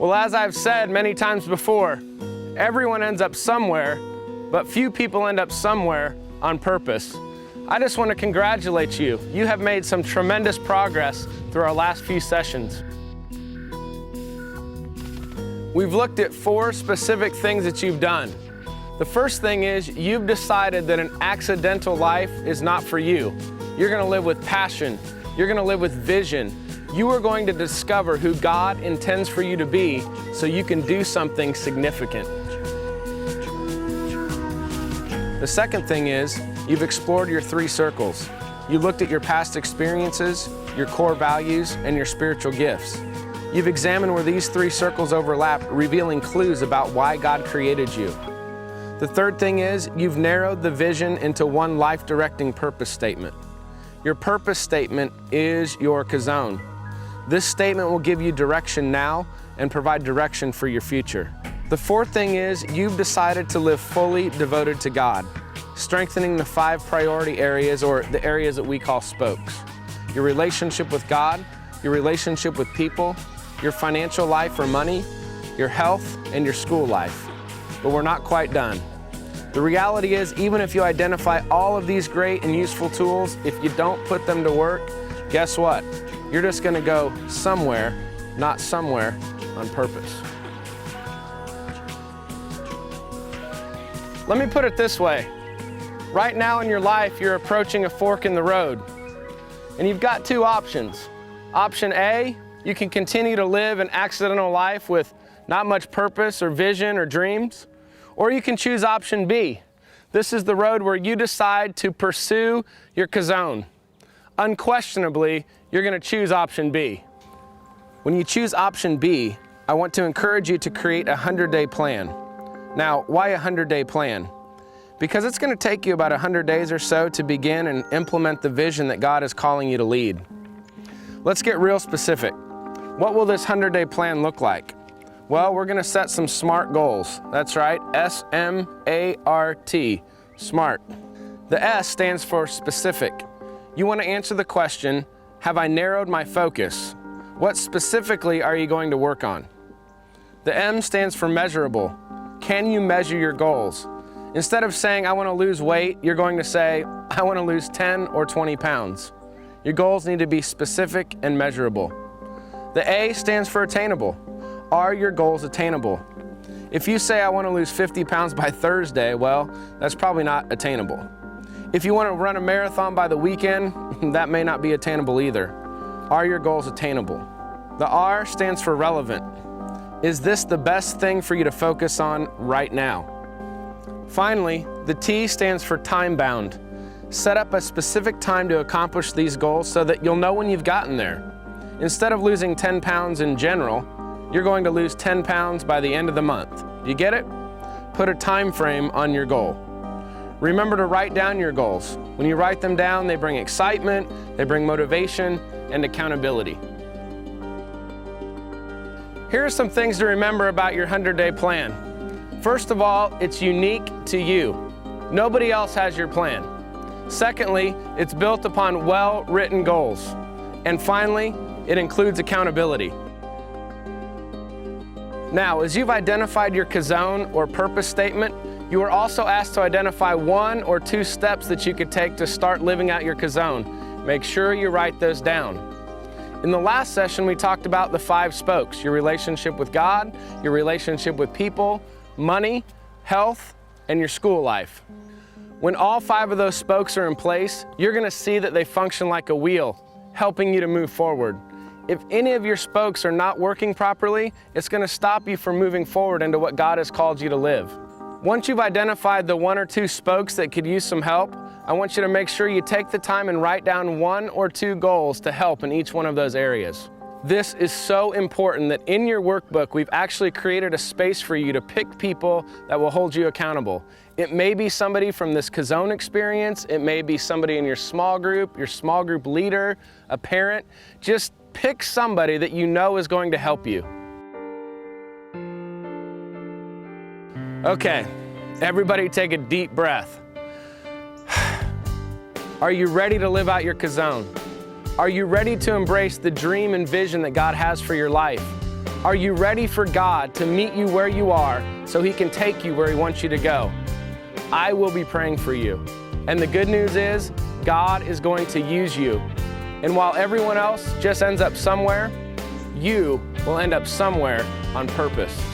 Well, as I've said many times before, everyone ends up somewhere, but few people end up somewhere on purpose. I just want to congratulate you. You have made some tremendous progress through our last few sessions. We've looked at 4 specific things that you've done. The first thing is you've decided that an accidental life is not for you. You're going to live with passion. You're going to live with vision. You are going to discover who God intends for you to be so you can do something significant. The second thing is you've explored your 3 circles. You looked at your past experiences, your core values, and your spiritual gifts. You've examined where these 3 circles overlap, revealing clues about why God created you. The third thing is you've narrowed the vision into one life-directing purpose statement. Your purpose statement is your Chazown. This statement will give you direction now and provide direction for your future. The fourth thing is you've decided to live fully devoted to God, strengthening the 5 priority areas, or the areas that we call spokes. Your relationship with God, your relationship with people, your financial life or money, your health, and your school life. But we're not quite done. The reality is, even if you identify all of these great and useful tools, if you don't put them to work, guess what? You're just going to go somewhere, not somewhere, on purpose. Let me put it this way. Right now in your life, you're approaching a fork in the road, and you've got 2 options. Option A, you can continue to live an accidental life with not much purpose or vision or dreams, or you can choose option B. This is the road where you decide to pursue your Chazown. Unquestionably, you're going to choose option B. When you choose option B, I want to encourage you to create a 100-day plan. Now, why a 100-day plan? Because it's going to take you about 100 days or so to begin and implement the vision that God is calling you to lead. Let's get real specific. What will this 100-day plan look like? Well, we're going to set some SMART goals. That's right, S-M-A-R-T, SMART. The S stands for specific. You want to answer the question, have I narrowed my focus? What specifically are you going to work on? The M stands for measurable. Can you measure your goals? Instead of saying, I want to lose weight, you're going to say, I want to lose 10 or 20 pounds. Your goals need to be specific and measurable. The A stands for attainable. Are your goals attainable? If you say, I want to lose 50 pounds by Thursday, well, that's probably not attainable. If you want to run a marathon by the weekend, that may not be attainable either. Are your goals attainable? The R stands for relevant. Is this the best thing for you to focus on right now? Finally, the T stands for time-bound. Set up a specific time to accomplish these goals so that you'll know when you've gotten there. Instead of losing 10 pounds in general, you're going to lose 10 pounds by the end of the month. You get it? Put a time frame on your goal. Remember to write down your goals. When you write them down, they bring excitement, they bring motivation, and accountability. Here are some things to remember about your 100-day plan. First of all, it's unique to you. Nobody else has your plan. Secondly, it's built upon well-written goals. And finally, it includes accountability. Now, as you've identified your Chazown or purpose statement, you are also asked to identify 1 or 2 steps that you could take to start living out your Chazown. Make sure you write those down. In the last session, we talked about the 5 spokes: your relationship with God, your relationship with people, money, health, and your school life. When all 5 of those spokes are in place, you're going to see that they function like a wheel, helping you to move forward. If any of your spokes are not working properly, it's going to stop you from moving forward into what God has called you to live. Once you've identified the 1 or 2 spokes that could use some help, I want you to make sure you take the time and write down 1 or 2 goals to help in each one of those areas. This is so important that in your workbook, we've actually created a space for you to pick people that will hold you accountable. It may be somebody from this Chazown experience. It may be somebody in your small group leader, a parent. Just pick somebody that you know is going to help you. Okay, everybody take a deep breath. Are you ready to live out your Chazown? Are you ready to embrace the dream and vision that God has for your life? Are you ready for God to meet you where you are so He can take you where He wants you to go? I will be praying for you. And the good news is, God is going to use you. And while everyone else just ends up somewhere, you will end up somewhere on purpose.